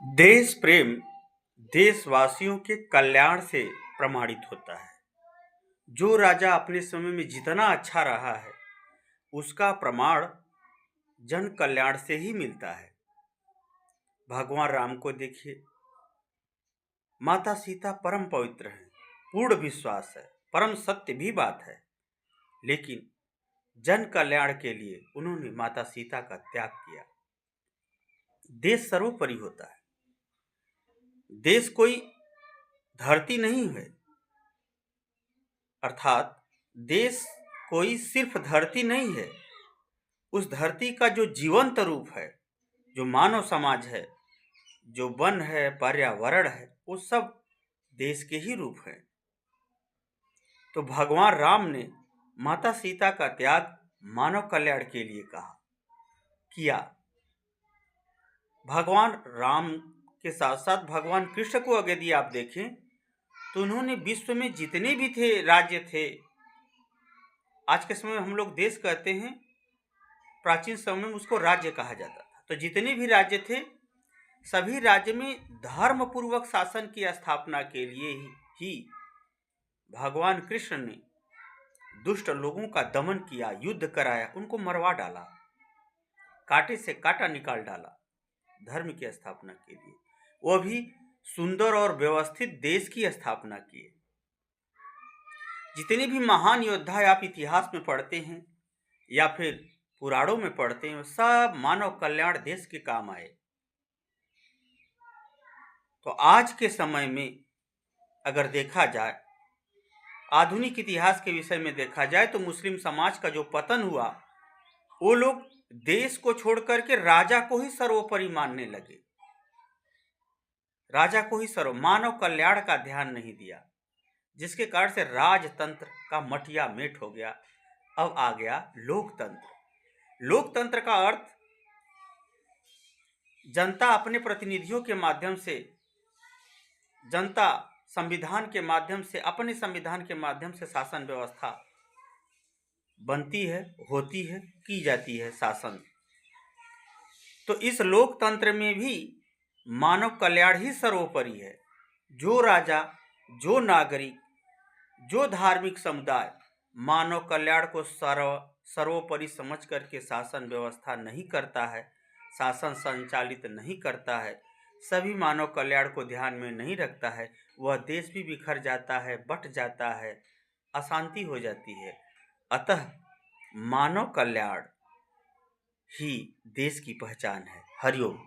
देश प्रेम देशवासियों के कल्याण से प्रमाणित होता है। जो राजा अपने समय में जितना अच्छा रहा है, उसका प्रमाण जन कल्याण से ही मिलता है। भगवान राम को देखिए, माता सीता परम पवित्र हैं, पूर्ण विश्वास है, परम सत्य भी बात है, लेकिन जन कल्याण के लिए उन्होंने माता सीता का त्याग किया। देश सर्वोपरि होता है। देश कोई धरती नहीं है, अर्थात देश कोई सिर्फ धरती नहीं है। उस धरती का जो जीवंत रूप है, जो मानव समाज है, जो वन है, पर्यावरण है, वो सब देश के ही रूप है। तो भगवान राम ने माता सीता का त्याग मानव कल्याण के लिए किया। भगवान राम के साथ साथ भगवान कृष्ण को अगर यदि आप देखें तो उन्होंने विश्व में जितने भी राज्य थे, आज के समय में हम लोग देश कहते हैं, प्राचीन समय में उसको राज्य कहा जाता था। तो जितने भी राज्य थे, सभी राज्य में धर्म पूर्वक शासन की स्थापना के लिए ही भगवान कृष्ण ने दुष्ट लोगों का दमन किया, युद्ध कराया, उनको मरवा डाला, कांटे से कांटा निकाल डाला, धर्म की स्थापना के लिए। वो भी सुंदर और व्यवस्थित देश की स्थापना किए। जितने भी महान योद्धा आप इतिहास में पढ़ते हैं या फिर पुराणों में पढ़ते हैं, सब मानव कल्याण देश के काम आए। तो आज के समय में अगर देखा जाए, आधुनिक इतिहास के विषय में देखा जाए, तो मुस्लिम समाज का जो पतन हुआ, वो लोग देश को छोड़कर के राजा को ही सर्वोपरि मानने लगे। राजा को ही मानव कल्याण का ध्यान नहीं दिया, जिसके कारण से राजतंत्र का मटिया मेट हो गया। अब आ गया लोकतंत्र। लोकतंत्र का अर्थ जनता अपने प्रतिनिधियों के माध्यम से, जनता संविधान के माध्यम से, अपने संविधान के माध्यम से शासन व्यवस्था बनती है, होती है, की जाती है शासन। तो इस लोकतंत्र में भी मानव कल्याण ही सर्वोपरि है। जो राजा, जो नागरिक, जो धार्मिक समुदाय मानव कल्याण को सर्वोपरि समझ करके शासन व्यवस्था नहीं करता है, शासन संचालित नहीं करता है, सभी मानव कल्याण को ध्यान में नहीं रखता है, वह देश भी बिखर जाता है, बट जाता है, अशांति हो जाती है। अतः मानव कल्याण ही देश की पहचान है। हरिओम।